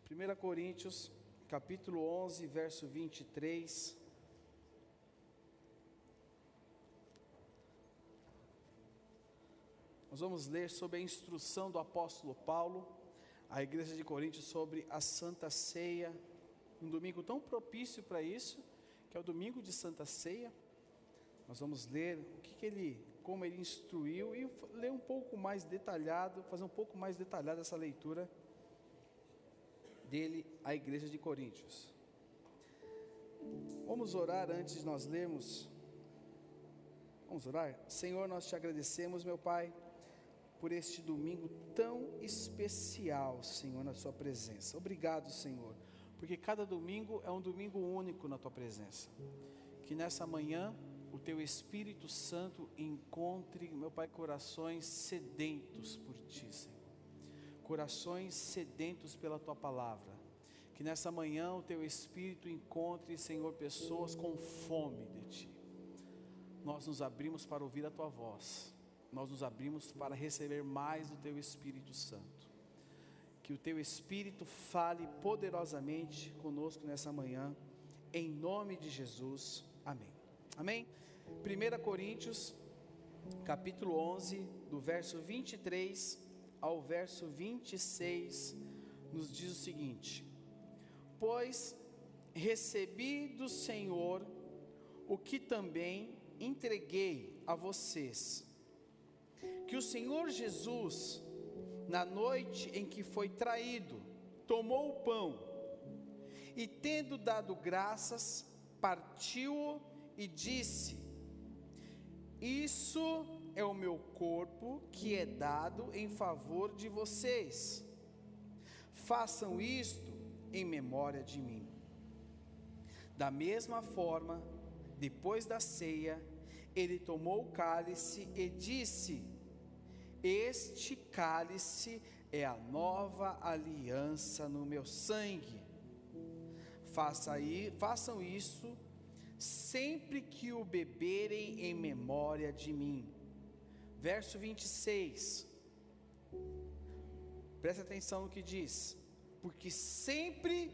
1 Coríntios, capítulo 11, verso 23. Nós vamos ler sobre a instrução do apóstolo Paulo à igreja de Coríntios sobre a Santa Ceia, um domingo tão propício para isso, que é o domingo de Santa Ceia. Nós vamos ler como ele instruiu e ler um pouco mais detalhado, fazer um pouco mais detalhada essa leitura dele à igreja de Coríntios. Vamos orar antes de nós lermos. Vamos orar? Senhor, nós te agradecemos, meu Pai, por este domingo tão especial, Senhor, na sua presença. Obrigado, Senhor, porque cada domingo é um domingo único na tua presença. Que nessa manhã o teu Espírito Santo encontre, meu Pai, corações sedentos por ti, Senhor. Corações sedentos pela tua palavra. Que nessa manhã o teu Espírito encontre, Senhor, pessoas com fome de ti. Nós nos abrimos para ouvir a tua voz. Nós nos abrimos para receber mais do teu Espírito Santo. Que o teu Espírito fale poderosamente conosco nessa manhã, em nome de Jesus, amém. Amém? 1 Coríntios, capítulo 11, do verso 23 ao verso 26, nos diz o seguinte: pois recebi do Senhor o que também entreguei a vocês, que o Senhor Jesus, na noite em que foi traído, tomou o pão, e tendo dado graças, partiu-o e disse: isso é o meu corpo que é dado em favor de vocês, façam isto em memória de mim. Da mesma forma, depois da ceia, ele tomou o cálice e disse: este cálice é a nova aliança no meu sangue. Façam isso sempre que o beberem em memória de mim. Verso 26. Presta atenção no que diz: porque sempre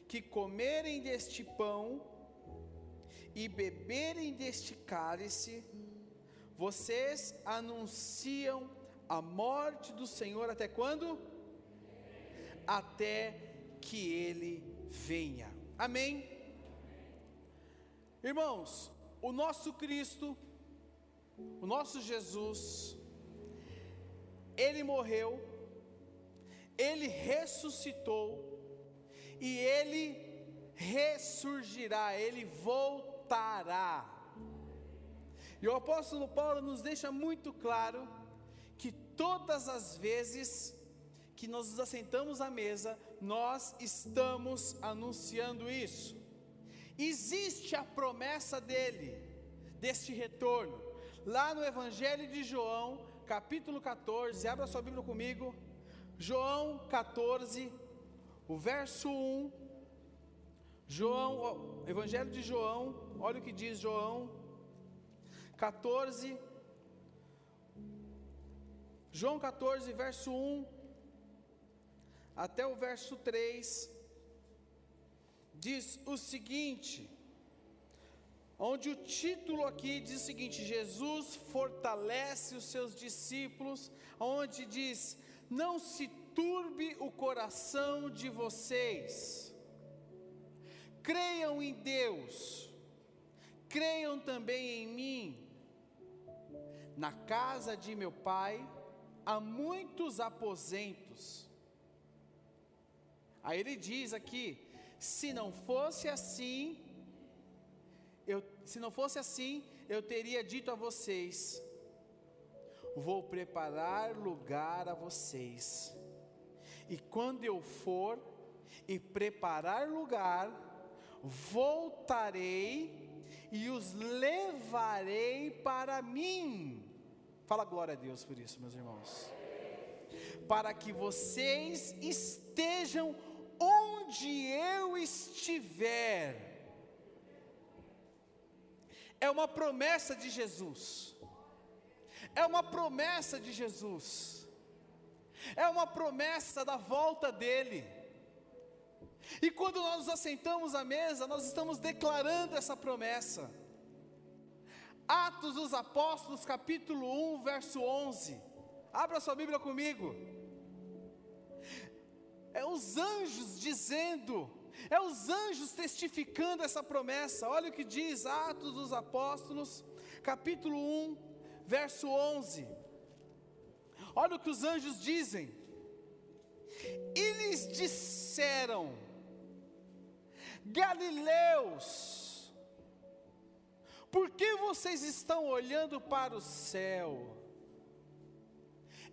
que comerem deste pão e beberem deste cálice, vocês anunciam a morte do Senhor até quando? Até que ele venha. Amém? Irmãos, o nosso Cristo, o nosso Jesus, ele morreu, ele ressuscitou e ele ressurgirá, ele voltará. E o apóstolo Paulo nos deixa muito claro que todas as vezes que nós nos assentamos à mesa, nós estamos anunciando isso. Existe a promessa dele, deste retorno, lá no Evangelho de João, capítulo 14, abra sua Bíblia comigo, João 14, o verso 1, Evangelho de João, olha o que diz João 14, João 14, verso 1, até o verso 3, diz o seguinte, onde o título aqui diz o seguinte: Jesus fortalece os seus discípulos, onde diz: não se turbe o coração de vocês, creiam em Deus, creiam também em mim. Na casa de meu Pai há muitos aposentos. Aí ele diz aqui: se não fosse assim, eu teria dito a vocês: vou preparar lugar a vocês, e quando eu for e preparar lugar, voltarei e os levarei para mim. Fala glória a Deus por isso, meus irmãos. Para que vocês estejam onde eu estiver. É uma promessa de Jesus. É uma promessa de Jesus. É uma promessa da volta dele. E quando nós nos assentamos à mesa, nós estamos declarando essa promessa. Atos dos Apóstolos, capítulo 1, verso 11. Abra sua Bíblia comigo. É os anjos dizendo, é os anjos testificando essa promessa. Olha o que diz Atos dos Apóstolos, capítulo 1, verso 11. Olha o que os anjos dizem. E lhes disseram: Galileus, por que vocês estão olhando para o céu?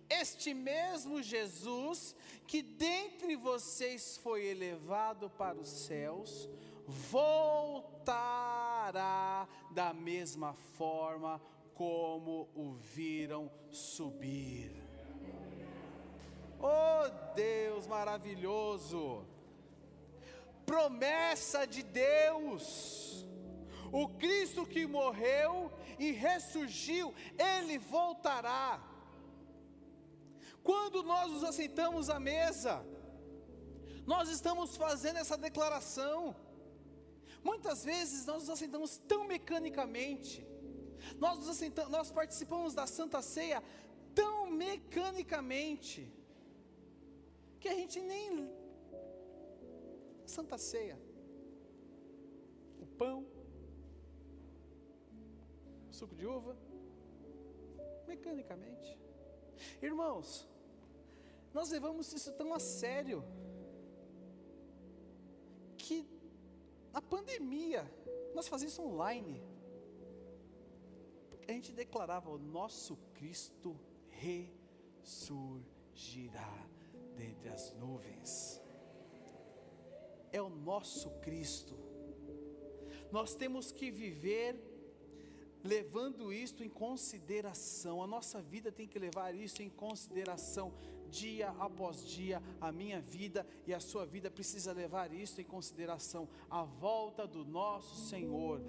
Este mesmo Jesus, que dentre vocês foi elevado para os céus, voltará da mesma forma como o viram subir. Oh Deus maravilhoso! Promessa de Deus, o Cristo que morreu e ressurgiu, Ele voltará. Quando nós nos assentamos à mesa, nós estamos fazendo essa declaração. Muitas vezes nós nos assentamos tão mecanicamente, nós participamos da Santa Ceia tão mecanicamente, que a gente nem... Santa Ceia, o pão, o suco de uva, mecanicamente. Irmãos, nós levamos isso tão a sério, que na pandemia, nós fazíamos isso online, porque a gente declarava: o nosso Cristo ressurgirá dentre as nuvens. É o nosso Cristo. Nós temos que viver levando isto em consideração. A nossa vida tem que levar isso em consideração, dia após dia. A minha vida e a sua vida precisa levar isso em consideração. A volta do nosso Senhor,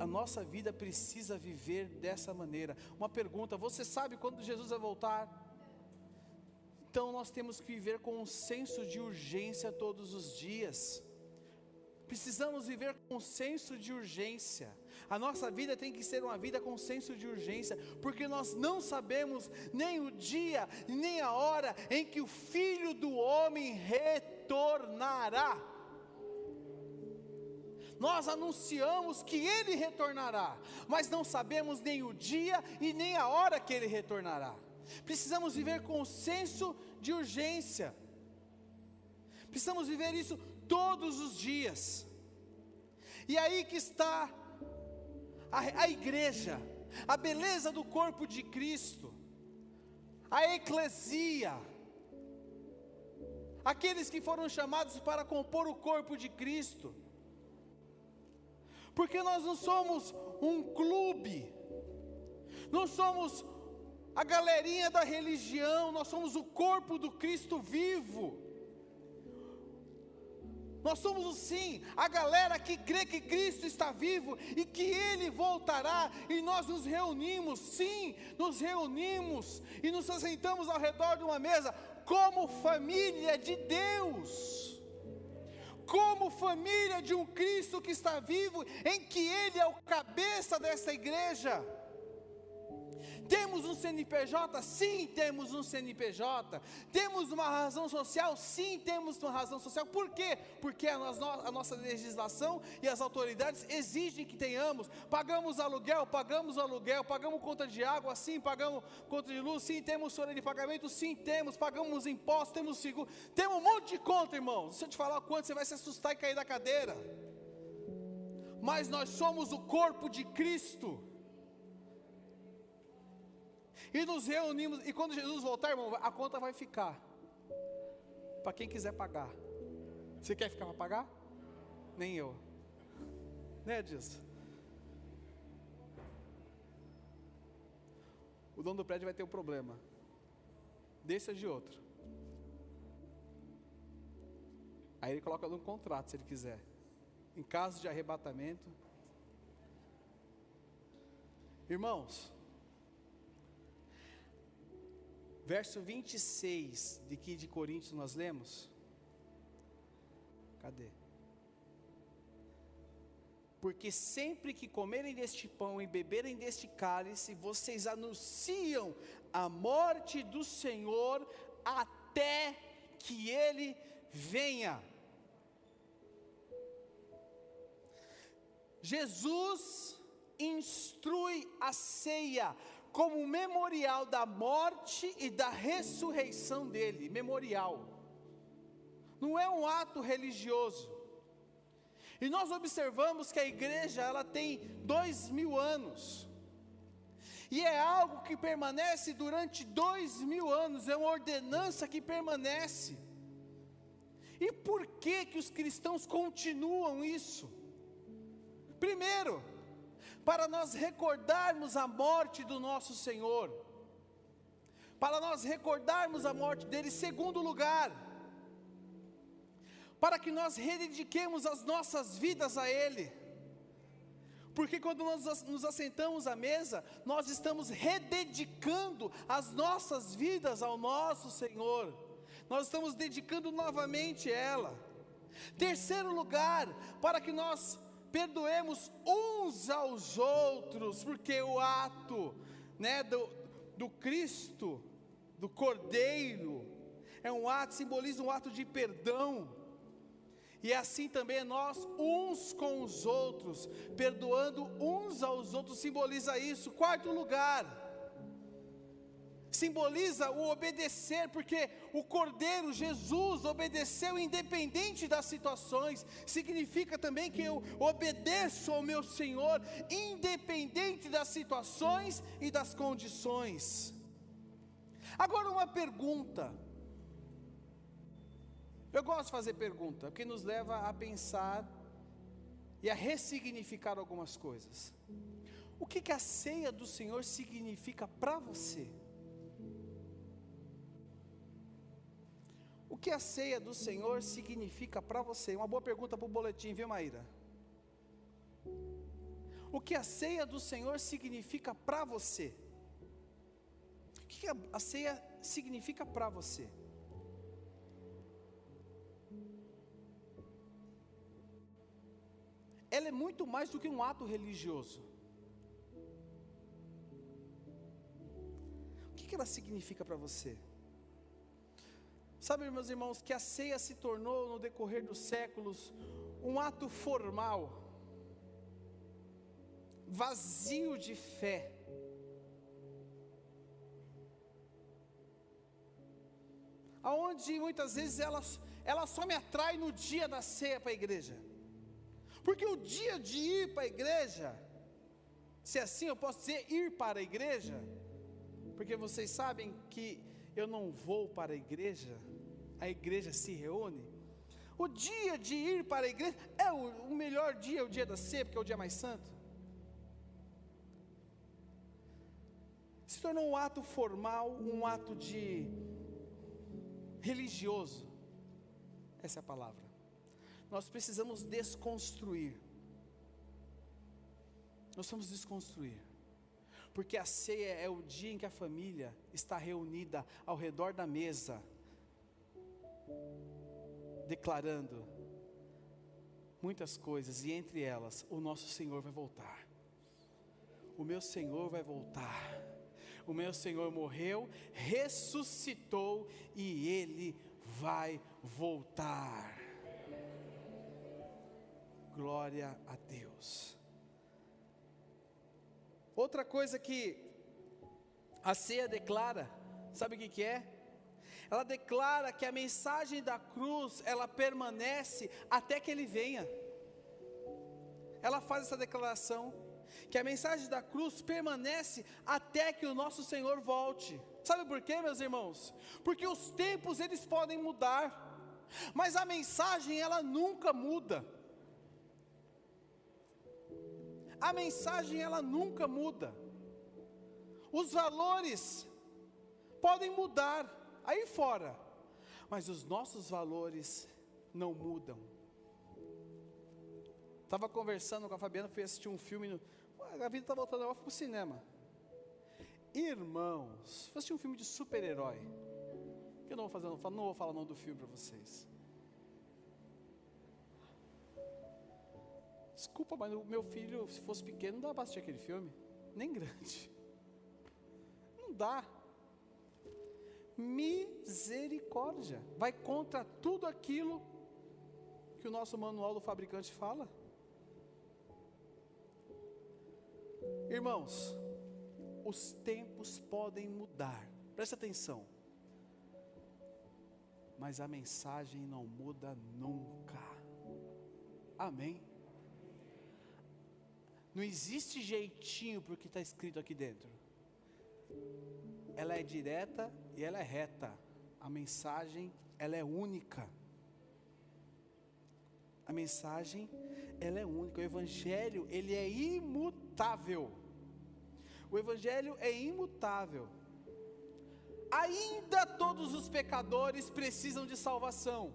a nossa vida precisa viver dessa maneira. Uma pergunta: você sabe quando Jesus vai voltar? Então nós temos que viver com um senso de urgência todos os dias. Precisamos viver com um senso de urgência. A nossa vida tem que ser uma vida com senso de urgência, porque nós não sabemos nem o dia, nem a hora em que o Filho do Homem retornará. Nós anunciamos que Ele retornará, mas não sabemos nem o dia e nem a hora que Ele retornará. Precisamos viver com o senso de urgência. Precisamos viver isso todos os dias. E aí que está a igreja, a beleza do corpo de Cristo, a eclesia, aqueles que foram chamados para compor o corpo de Cristo. Porque nós não somos um clube, não somos a galerinha da religião, nós somos o corpo do Cristo vivo. Nós somos sim a galera que crê que Cristo está vivo e que Ele voltará, e nós nos reunimos, sim, nos reunimos e nos assentamos ao redor de uma mesa como família de Deus, como família de um Cristo que está vivo, em que Ele é o cabeça dessa igreja. Temos um CNPJ? Sim, temos um CNPJ. Temos uma razão social? Sim, temos uma razão social. Por quê? Porque a nossa legislação e as autoridades exigem que tenhamos. Pagamos aluguel, pagamos conta de água, sim, pagamos conta de luz, sim, temos folha de pagamento, sim, temos, pagamos impostos, temos seguro, temos um monte de conta, irmãos. Se eu te falar o quanto, você vai se assustar e cair da cadeira. Mas nós somos o corpo de Cristo. E nos reunimos, e quando Jesus voltar, irmão, a conta vai ficar para quem quiser pagar. Você quer ficar para pagar? Nem eu. Né, disso? O dono do prédio vai ter um problema, desse ou de outro. Aí ele coloca no contrato, se ele quiser. Em caso de arrebatamento. Irmãos, verso 26 de Coríntios nós lemos: Cadê? Porque sempre que comerem deste pão e beberem deste cálice, vocês anunciam a morte do Senhor até que Ele venha. Jesus instrui a ceia como memorial da morte e da ressurreição dele, memorial. Não é um ato religioso. E nós observamos que a igreja, ela tem 2000 anos, e é algo que permanece durante 2000 anos, é uma ordenança que permanece. E por que os cristãos continuam isso? Primeiro, para nós recordarmos a morte do nosso Senhor, para nós recordarmos a morte dele. Segundo lugar, para que nós redediquemos as nossas vidas a Ele, porque quando nós nos assentamos à mesa, nós estamos rededicando as nossas vidas ao nosso Senhor, nós estamos dedicando novamente ela. Terceiro lugar, para que nós perdoemos uns aos outros, porque o ato, do Cristo, do Cordeiro, é um ato, simboliza um ato de perdão. E assim também nós, uns com os outros, perdoando uns aos outros, simboliza isso. Quarto lugar, simboliza o obedecer, porque o Cordeiro, Jesus, obedeceu independente das situações. Significa também que eu obedeço ao meu Senhor, independente das situações e das condições. Agora uma pergunta. Eu gosto de fazer pergunta, porque nos leva a pensar e a ressignificar algumas coisas. O que a ceia do Senhor significa para você? O que a ceia do Senhor significa para você? Uma boa pergunta para o boletim, viu, Maíra? O que a ceia do Senhor significa para você? O que a ceia significa para você? Ela é muito mais do que um ato religioso. O que ela significa para você? Sabe, meus irmãos, que a ceia se tornou, no decorrer dos séculos, um ato formal, vazio de fé. Aonde muitas vezes ela só me atrai no dia da ceia para a igreja. Porque o dia de ir para a igreja, se assim eu posso dizer, ir para a igreja, porque vocês sabem que eu não vou para a igreja se reúne. O dia de ir para a igreja é o melhor dia, o dia da ceia, porque é o dia mais santo. Se tornou um ato formal, um ato religioso. Essa é a palavra. Nós precisamos desconstruir. Nós vamos desconstruir. Porque a ceia é o dia em que a família está reunida ao redor da mesa, declarando muitas coisas, e entre elas, o nosso Senhor vai voltar. O meu Senhor vai voltar. O meu Senhor morreu, ressuscitou e Ele vai voltar. Glória a Deus. Outra coisa que a ceia declara, sabe o que é? Ela declara que a mensagem da cruz, ela permanece até que Ele venha. Ela faz essa declaração, que a mensagem da cruz permanece até que o nosso Senhor volte. Sabe por quê, meus irmãos? Porque os tempos eles podem mudar, mas a mensagem ela nunca muda. A mensagem ela nunca muda. Os valores podem mudar aí fora, mas os nossos valores não mudam. Estava conversando com a Fabiana, fui assistir um filme, a vida está voltando, eu fui para o cinema. Irmãos, fui assistir um filme de super-herói. Eu não vou falar o nome do filme para vocês. Desculpa, mas o meu filho, se fosse pequeno, não dá para assistir aquele filme, nem grande, não dá. Misericórdia, vai contra tudo aquilo que o nosso manual do fabricante fala. Irmãos, os tempos podem mudar, presta atenção, mas a mensagem não muda nunca. Amém? Não existe jeitinho para o que está escrito aqui dentro. Ela é direta e ela é reta. A mensagem, ela é única. A mensagem, ela é única. O Evangelho, ele é imutável. O Evangelho é imutável. Ainda todos os pecadores precisam de salvação.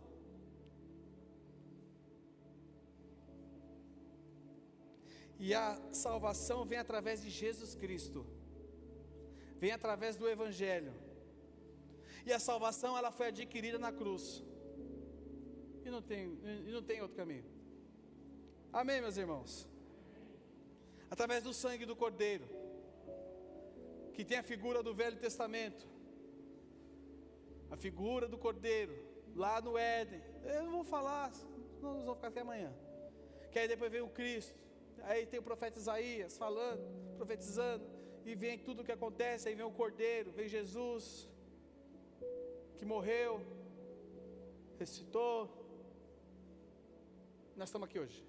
E a salvação vem através de Jesus Cristo. Vem através do Evangelho. E a salvação, ela foi adquirida na cruz. E não tem outro caminho. Amém, meus irmãos? Através do sangue do Cordeiro, que tem a figura do Velho Testamento. A figura do Cordeiro, lá no Éden. Eu não vou falar, senão nós vamos ficar até amanhã. Que aí depois vem o Cristo. Aí tem o profeta Isaías falando, profetizando. E vem tudo o que acontece. Aí vem o Cordeiro, vem Jesus, que morreu, ressuscitou. Nós estamos aqui hoje.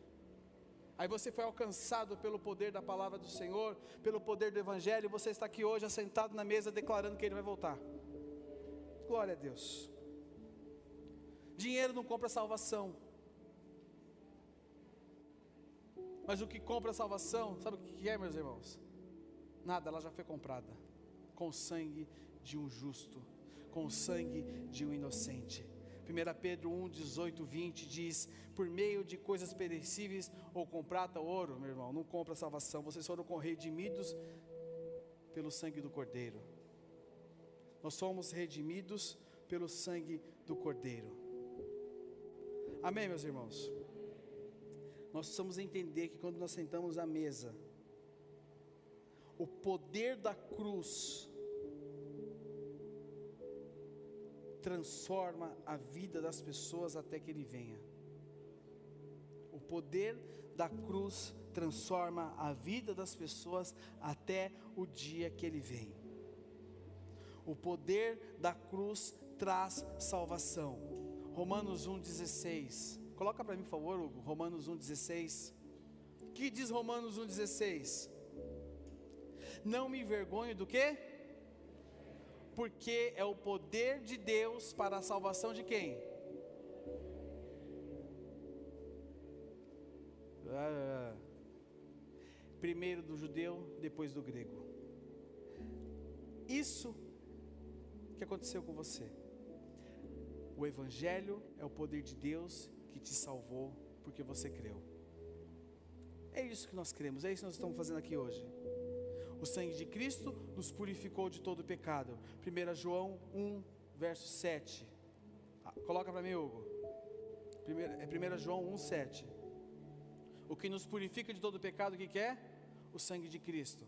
Aí você foi alcançado pelo poder da palavra do Senhor, pelo poder do Evangelho. Você está aqui hoje assentado na mesa declarando que Ele vai voltar. Glória a Deus. Dinheiro não compra salvação. Mas o que compra salvação, sabe o que é, meus irmãos? Nada, ela já foi comprada com o sangue de um justo, com o sangue de um inocente. 1 Pedro 1, 18, 20 diz: por meio de coisas perecíveis, ou com prata ou ouro, meu irmão, não compra salvação. Vocês foram redimidos pelo sangue do Cordeiro. Nós somos redimidos pelo sangue do Cordeiro. Amém, meus irmãos? Nós precisamos entender que quando nós sentamos à mesa, o poder da cruz transforma a vida das pessoas até que Ele venha. O poder da cruz transforma a vida das pessoas até o dia que Ele vem. O poder da cruz traz salvação. Romanos 1,16. Coloca para mim, por favor, Hugo, Romanos 1,16. O que diz Romanos 1,16? Não me envergonho do quê? Porque é o poder de Deus para a salvação de quem? Primeiro do judeu, depois do grego. Isso que aconteceu com você. O Evangelho é o poder de Deus que te salvou porque você creu. É isso que nós cremos, é isso que nós estamos fazendo aqui hoje. O sangue de Cristo nos purificou de todo pecado. 1 João 1, verso 7. Coloca para mim, Hugo. 1 João 1, 7. O que nos purifica de todo pecado, o que é? O sangue de Cristo.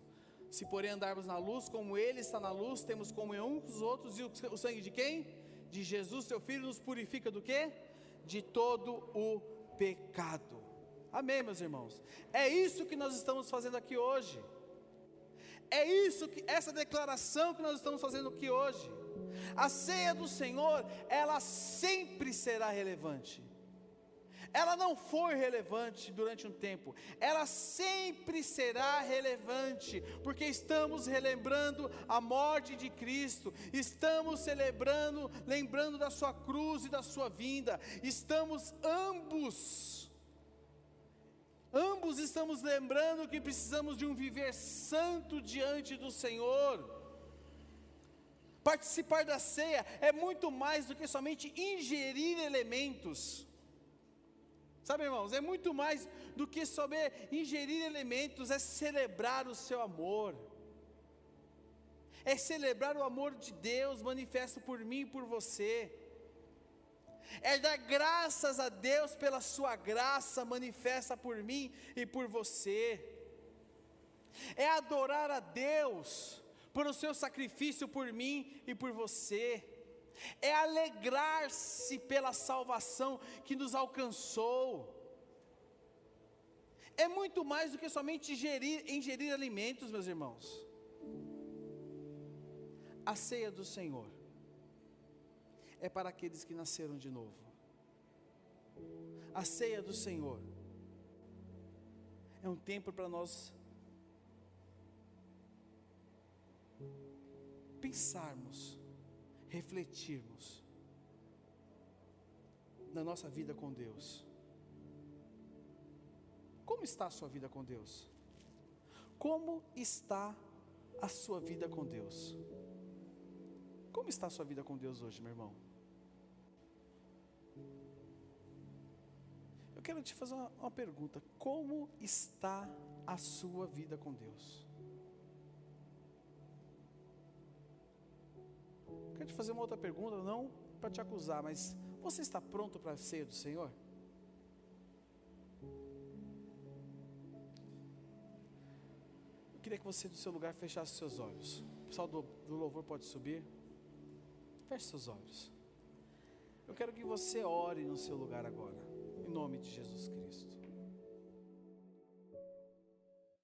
Se porém andarmos na luz, como Ele está na luz, temos comunhão com os outros. E o sangue de quem? De Jesus, seu Filho, nos purifica do quê? De todo o pecado. Amém, meus irmãos? É isso que nós estamos fazendo aqui hoje. É isso que, essa declaração que nós estamos fazendo aqui hoje. A ceia do Senhor, ela sempre será relevante. Ela não foi relevante durante um tempo, ela sempre será relevante, porque estamos relembrando a morte de Cristo, estamos lembrando da sua cruz e da sua vinda, estamos ambos estamos lembrando que precisamos de um viver santo diante do Senhor. Participar da ceia é muito mais do que somente ingerir elementos. Sabe, irmãos, é muito mais do que somente ingerir elementos, é celebrar o seu amor. É celebrar o amor de Deus manifesto por mim e por você. é dar graças a Deus pela sua graça manifesta por mim e por você, é adorar a Deus por o seu sacrifício por mim e por você, é alegrar-se pela salvação que nos alcançou, é muito mais do que somente ingerir alimentos, meus irmãos. A ceia do Senhor é para aqueles que nasceram de novo. A ceia do Senhor é um tempo para nós pensarmos, refletirmos na nossa vida com Deus. Como está a sua vida com Deus? Como está a sua vida com Deus? Como está a sua vida com Deus hoje, meu irmão? Eu quero te fazer uma pergunta. Como está a sua vida com Deus? Quero te fazer uma outra pergunta, não para te acusar, mas você está pronto para a ceia do Senhor? Eu queria que você do seu lugar fechasse seus olhos. O pessoal do louvor pode subir. Feche seus olhos. Eu quero que você ore no seu lugar agora, em nome de Jesus Cristo.